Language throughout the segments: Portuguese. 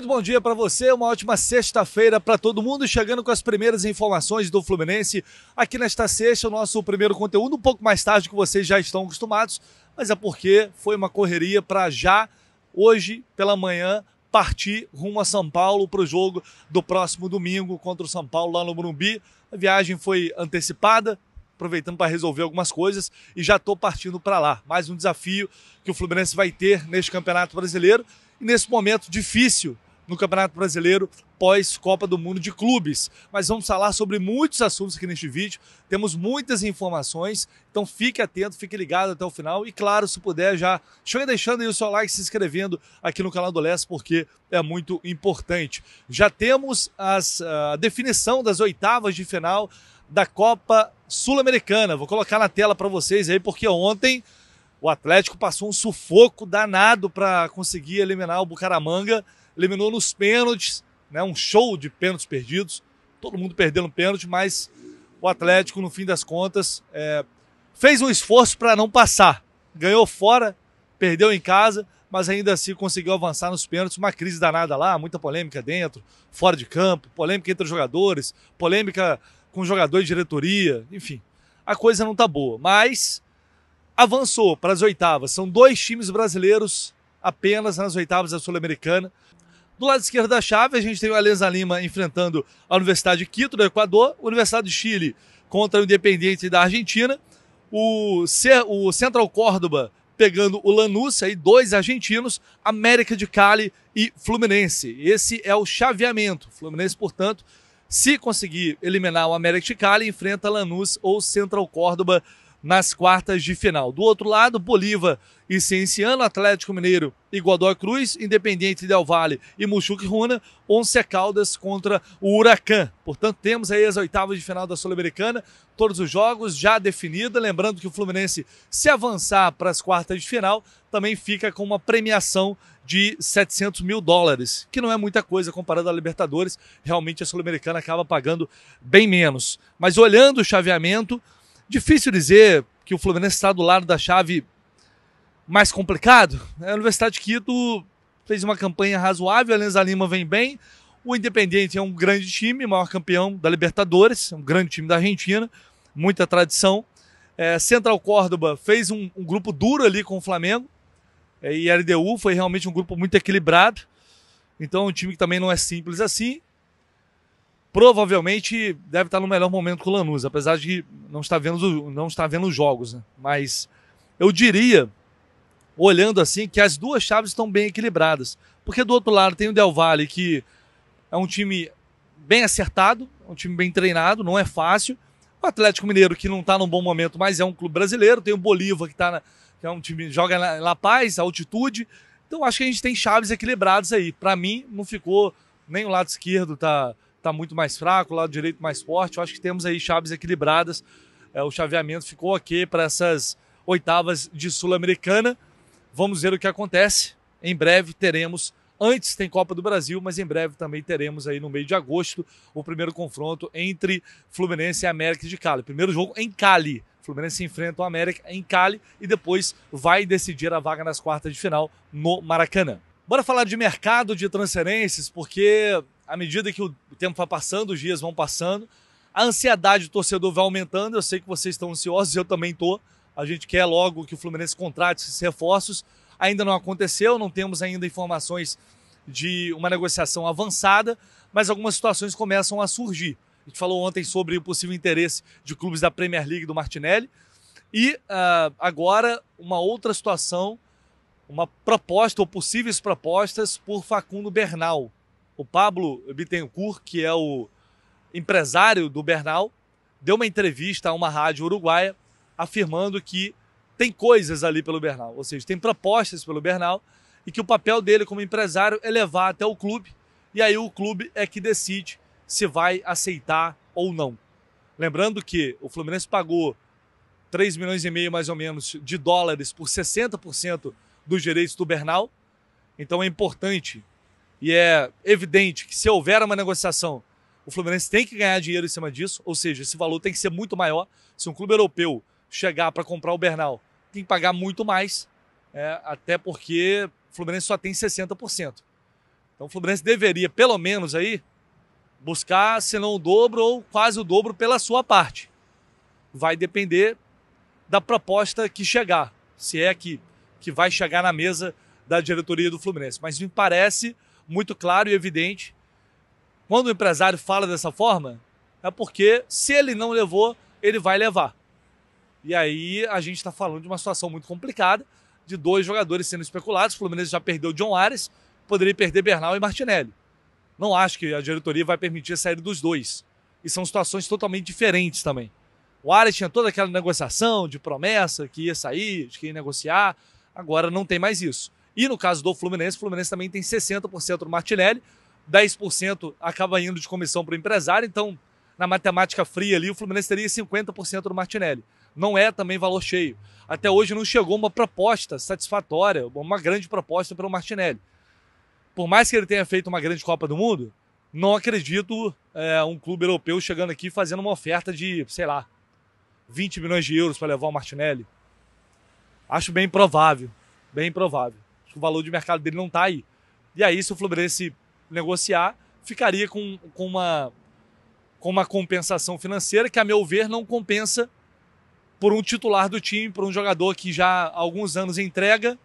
Muito bom dia para você, uma ótima sexta-feira para todo mundo, chegando com as primeiras informações do Fluminense aqui nesta sexta, o nosso primeiro conteúdo, um pouco mais tarde que vocês já estão acostumados, mas é porque foi uma correria para já, hoje pela manhã, partir rumo a São Paulo para o jogo do próximo domingo contra o São Paulo lá no Morumbi. A viagem foi antecipada, aproveitando para resolver algumas coisas e já estou partindo para lá. Mais um desafio que o Fluminense vai ter neste Campeonato Brasileiro e nesse momento difícil no Campeonato Brasileiro pós-Copa do Mundo de Clubes. Mas vamos falar sobre muitos assuntos aqui neste vídeo, temos muitas informações, então fique atento, fique ligado até o final e claro, se puder já chega deixando aí o seu like, se inscrevendo aqui no canal do Leste, porque é muito importante. Já temos a definição das oitavas de final da Copa Sul-Americana. Vou colocar na tela para vocês aí, porque ontem o Atlético passou um sufoco danado para conseguir eliminar o Bucaramanga, eliminou nos pênaltis, né, um show de pênaltis perdidos, todo mundo perdendo pênalti, mas o Atlético, no fim das contas, fez um esforço para não passar. Ganhou fora, perdeu em casa, mas ainda assim conseguiu avançar nos pênaltis. Uma crise danada lá, muita polêmica dentro, fora de campo, polêmica entre os jogadores, polêmica com jogador de diretoria, enfim, a coisa não tá boa, mas avançou para as oitavas. São dois times brasileiros apenas nas oitavas da Sul-Americana. Do lado esquerdo da chave, a gente tem o Alianza Lima enfrentando a Universidade de Quito, do Equador, a Universidade de Chile contra o Independiente da Argentina, o Central Córdoba pegando o Lanús, aí dois argentinos, América de Cali e Fluminense. Esse é o chaveamento. Fluminense, portanto, se conseguir eliminar o América de Cali, enfrenta Lanús ou Central Córdoba nas quartas de final. Do outro lado, Bolívar e Cienciano, Atlético Mineiro e Godoy Cruz, Independiente Del Valle e Muxuque Runa, Once Caldas contra o Huracan. Portanto, temos aí as oitavas de final da Sul-Americana, todos os jogos já definidos. Lembrando que o Fluminense, se avançar para as quartas de final, também fica com uma premiação de $700 mil, que não é muita coisa comparado à Libertadores. Realmente a Sul-Americana acaba pagando bem menos. Mas olhando o chaveamento, difícil dizer que o Fluminense está do lado da chave mais complicado. A Universidade de Quito fez uma campanha razoável, a Alianza Lima vem bem, o Independiente é um grande time, maior campeão da Libertadores, um grande time da Argentina, muita tradição. Central Córdoba fez um grupo duro ali com o Flamengo, e a LDU foi realmente um grupo muito equilibrado, então um time que também não é simples assim. Provavelmente deve estar no melhor momento com o Lanús, apesar de não estar vendo os jogos, né? Mas eu diria, olhando assim, que as duas chaves estão bem equilibradas, porque do outro lado tem o Del Valle, que é um time bem acertado, um time bem treinado, não é fácil. O Atlético Mineiro, que não está num bom momento, mas é um clube brasileiro, tem o Bolívar, que é um time que joga em La Paz, altitude. Então acho que a gente tem chaves equilibradas aí. Para mim, não ficou nem o lado esquerdo tá muito mais fraco, o lado direito mais forte. Eu acho que temos aí chaves equilibradas. O chaveamento ficou ok para essas oitavas de Sul-Americana. Vamos ver o que acontece. Em breve teremos, antes tem Copa do Brasil, mas em breve também teremos aí no mês de agosto o primeiro confronto entre Fluminense e América de Cali. Primeiro jogo em Cali. Fluminense enfrenta o América em Cali e depois vai decidir a vaga nas quartas de final no Maracanã. Bora falar de mercado de transferências, porque à medida que o tempo vai passando, os dias vão passando, a ansiedade do torcedor vai aumentando. Eu sei que vocês estão ansiosos, eu também estou. A gente quer logo que o Fluminense contrate esses reforços. Ainda não aconteceu, não temos ainda informações de uma negociação avançada, mas algumas situações começam a surgir. A gente falou ontem sobre o possível interesse de clubes da Premier League do Martinelli. E agora uma outra situação, uma proposta ou possíveis propostas por Facundo Bernal. O Pablo Bittencourt, que é o empresário do Bernal, deu uma entrevista a uma rádio uruguaia afirmando que tem coisas ali pelo Bernal, ou seja, tem propostas pelo Bernal e que o papel dele como empresário é levar até o clube e aí o clube é que decide se vai aceitar ou não. Lembrando que o Fluminense pagou 3,5 milhões mais ou menos de dólares por 60% dos direitos do Bernal, então é importante e é evidente que se houver uma negociação, o Fluminense tem que ganhar dinheiro em cima disso, ou seja, esse valor tem que ser muito maior. Se um clube europeu chegar para comprar o Bernal, tem que pagar muito mais, até porque o Fluminense só tem 60%. Então o Fluminense deveria, pelo menos aí, buscar, se não o dobro ou quase o dobro pela sua parte. Vai depender da proposta que chegar, se é que vai chegar na mesa da diretoria do Fluminense. Mas me parece muito claro e evidente, quando o empresário fala dessa forma, é porque se ele não levou, ele vai levar. E aí a gente está falando de uma situação muito complicada, de 2 jogadores sendo especulados. O Fluminense já perdeu John Ares, poderia perder Bernal e Martinelli. Não acho que a diretoria vai permitir a saída dos 2. E são situações totalmente diferentes também. O Ares tinha toda aquela negociação de promessa, que ia sair, de que ia negociar. Agora não tem mais isso. E no caso do Fluminense, o Fluminense também tem 60% do Martinelli, 10% acaba indo de comissão para o empresário. Então, na matemática fria ali, o Fluminense teria 50% do Martinelli. Não é também valor cheio. Até hoje não chegou uma proposta satisfatória, uma grande proposta pelo Martinelli. Por mais que ele tenha feito uma grande Copa do Mundo, não acredito um clube europeu chegando aqui fazendo uma oferta de, sei lá, 20 milhões de euros para levar o Martinelli. Acho bem provável, bem provável. Acho que o valor de mercado dele não está aí. E aí, se o Fluminense negociar, ficaria com uma compensação financeira que, a meu ver, não compensa por um titular do time, por um jogador que já há alguns anos entrega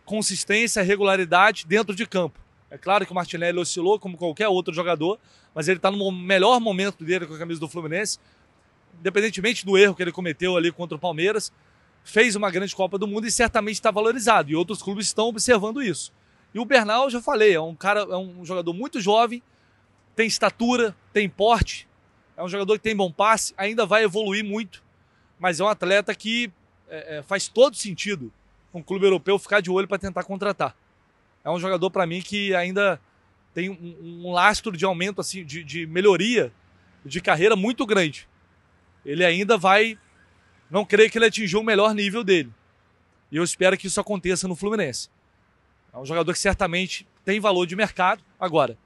consistência, regularidade dentro de campo. É claro que o Martinelli oscilou como qualquer outro jogador, mas ele está no melhor momento dele com a camisa do Fluminense, independentemente do erro que ele cometeu ali contra o Palmeiras, fez uma grande Copa do Mundo e certamente está valorizado, e outros clubes estão observando isso. E o Bernal, já falei, é um jogador muito jovem, tem estatura, tem porte, é um jogador que tem bom passe, ainda vai evoluir muito, mas é um atleta que faz todo sentido um clube europeu ficar de olho para tentar contratar. É um jogador, para mim, que ainda tem um lastro de aumento, assim, de melhoria de carreira muito grande. Ele ainda vai... Não creio que ele atingiu o melhor nível dele. E eu espero que isso aconteça no Fluminense. É um jogador que certamente tem valor de mercado. Agora,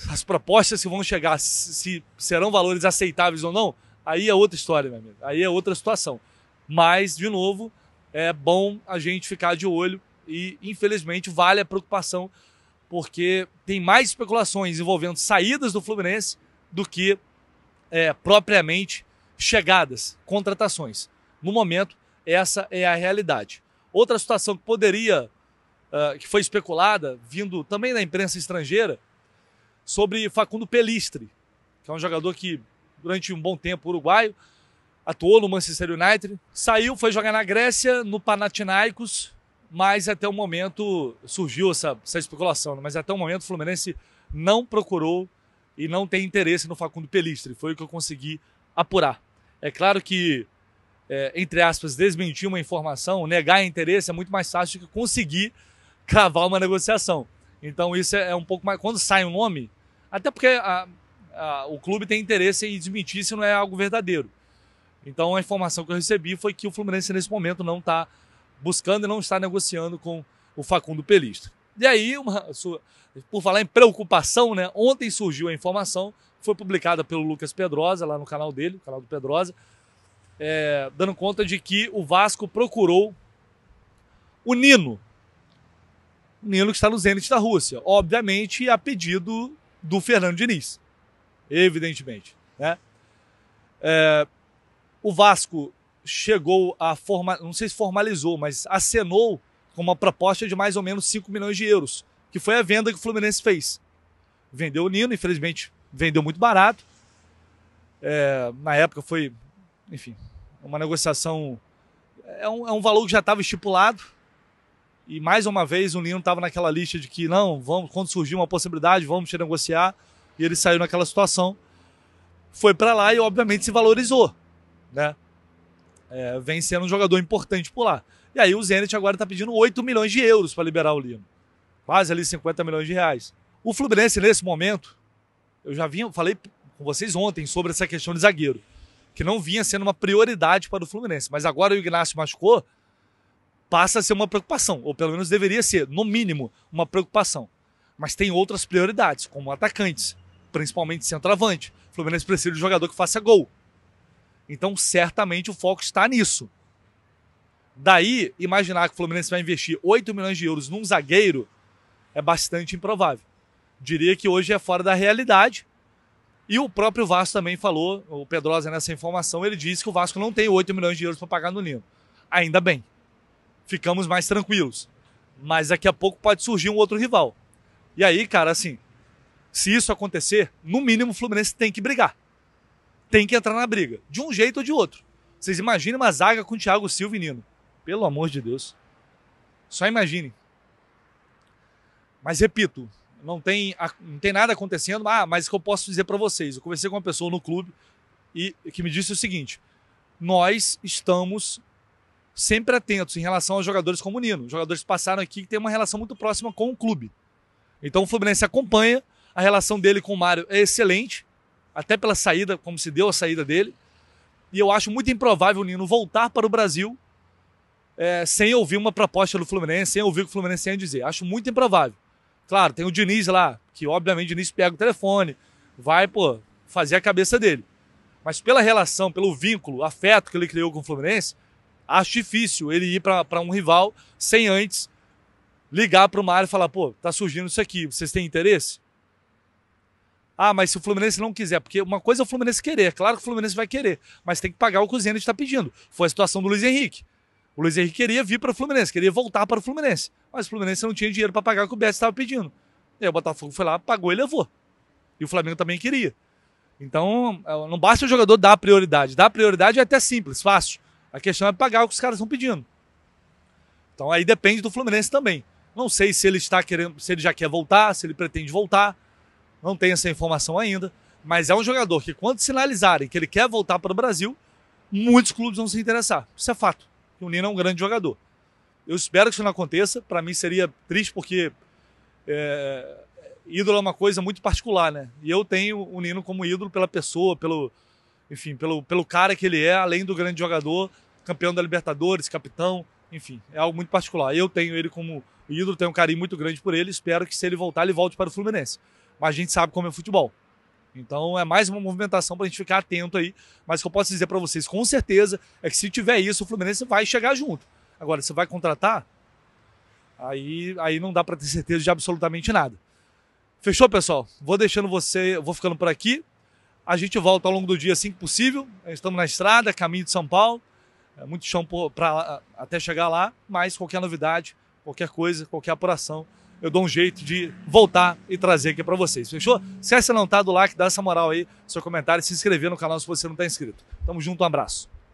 as propostas que vão chegar, se serão valores aceitáveis ou não, aí é outra história, meu amigo. Aí é outra situação. Mas, de novo, é bom a gente ficar de olho e, infelizmente, vale a preocupação, porque tem mais especulações envolvendo saídas do Fluminense do que propriamente chegadas, contratações. No momento, essa é a realidade. Outra situação que poderia, que foi especulada, vindo também da imprensa estrangeira, sobre Facundo Pelistri, que é um jogador que, durante um bom tempo, uruguaio, atuou no Manchester United, saiu, foi jogar na Grécia, no Panathinaikos, mas até o momento surgiu essa especulação, mas até o momento o Fluminense não procurou e não tem interesse no Facundo Pelistri, foi o que eu consegui apurar. É claro que, entre aspas, desmentir uma informação, negar interesse é muito mais fácil do que conseguir cravar uma negociação. Então isso é um pouco mais... Quando sai um nome, até porque o clube tem interesse em desmentir se não é algo verdadeiro. Então a informação que eu recebi foi que o Fluminense nesse momento não está buscando e não está negociando com o Facundo Pelistri. E aí, por falar em preocupação, né, ontem surgiu a informação, foi publicada pelo Lucas Pedrosa, lá no canal dele, o canal do Pedrosa, dando conta de que o Vasco procurou o Nino. O Nino que está no Zenit da Rússia. Obviamente, a pedido do Fernando Diniz. Evidentemente. Né? O Vasco chegou a não sei se formalizou, mas acenou com uma proposta de mais ou menos 5 milhões de euros, que foi a venda que o Fluminense fez. Vendeu o Nino, infelizmente vendeu muito barato. Na época foi, enfim, uma negociação... É um valor que já estava estipulado. E mais uma vez o Nino estava naquela lista de que não, quando surgiu uma possibilidade, vamos te negociar. E ele saiu naquela situação. Foi para lá e obviamente se valorizou. Né? Vem sendo um jogador importante por lá. E aí o Zenit agora está pedindo 8 milhões de euros para liberar o Nino. Quase ali 50 milhões de reais. O Fluminense, nesse momento, eu já falei com vocês ontem sobre essa questão de zagueiro, que não vinha sendo uma prioridade para o Fluminense. Mas agora o Ignacio machucou, passa a ser uma preocupação, ou pelo menos deveria ser, no mínimo, uma preocupação. Mas tem outras prioridades, como atacantes, principalmente centroavante. O Fluminense precisa de um jogador que faça gol. Então, certamente, o foco está nisso. Daí, imaginar que o Fluminense vai investir 8 milhões de euros num zagueiro é bastante improvável. Diria que hoje é fora da realidade. E o próprio Vasco também falou, o Pedrosa nessa informação, ele disse que o Vasco não tem 8 milhões de euros para pagar no Nino. Ainda bem. Ficamos mais tranquilos. Mas daqui a pouco pode surgir um outro rival. E aí, cara, assim, se isso acontecer, no mínimo o Fluminense tem que brigar. Tem que entrar na briga, de um jeito ou de outro. Vocês imaginem uma zaga com Thiago Silva e Nino. Pelo amor de Deus. Só imaginem. Mas repito, não tem nada acontecendo. Mas o que eu posso dizer para vocês? Eu conversei com uma pessoa no clube e que me disse o seguinte: nós estamos sempre atentos em relação aos jogadores como o Nino. Os jogadores que passaram aqui que têm uma relação muito próxima com o clube. Então o Fluminense acompanha, a relação dele com o Mário é excelente, até pela saída, como se deu a saída dele. E eu acho muito improvável o Nino voltar para o Brasil sem ouvir uma proposta do Fluminense, sem ouvir o que o Fluminense tem a dizer. Acho muito improvável. Claro, tem o Diniz lá, que obviamente o Diniz pega o telefone, vai, fazer a cabeça dele. Mas pela relação, pelo vínculo, afeto que ele criou com o Fluminense, acho difícil ele ir para um rival sem antes ligar para o Mário e falar: tá surgindo isso aqui, vocês têm interesse? Mas se o Fluminense não quiser, porque uma coisa é o Fluminense querer, claro que o Fluminense vai querer, mas tem que pagar o que o Zenit está pedindo. Foi a situação do Luiz Henrique. O Luiz Henrique queria vir para o Fluminense, queria voltar para o Fluminense, mas o Fluminense não tinha dinheiro para pagar o que o Betis estava pedindo. E aí o Botafogo foi lá, pagou e levou. E o Flamengo também queria. Então, não basta o jogador dar prioridade. Dar prioridade é até simples, fácil. A questão é pagar o que os caras estão pedindo. Então aí depende do Fluminense também. Não sei se ele está querendo, se ele já quer voltar, se ele pretende voltar. Não tenho essa informação ainda. Mas é um jogador que, quando sinalizarem que ele quer voltar para o Brasil, muitos clubes vão se interessar. Isso é fato. O Nino é um grande jogador. Eu espero que isso não aconteça. Para mim seria triste porque ídolo é uma coisa muito particular, né? E eu tenho o Nino como ídolo pela pessoa, pelo cara que ele é, além do grande jogador, campeão da Libertadores, capitão, enfim, é algo muito particular. Eu tenho ele como ídolo, tenho um carinho muito grande por ele, espero que se ele voltar, ele volte para o Fluminense. Mas a gente sabe como é futebol. Então é mais uma movimentação para a gente ficar atento aí. Mas o que eu posso dizer para vocês com certeza é que se tiver isso, o Fluminense vai chegar junto. Agora, você vai contratar? Aí não dá para ter certeza de absolutamente nada. Fechou, pessoal? Vou ficando por aqui. A gente volta ao longo do dia assim que possível. Estamos na estrada, caminho de São Paulo. Muito chão até chegar lá, mas qualquer novidade, qualquer coisa, qualquer apuração, eu dou um jeito de voltar e trazer aqui para vocês. Fechou? Se essa não tá do like, dá essa moral aí, seu comentário e se inscrever no canal se você não está inscrito. Tamo junto, um abraço.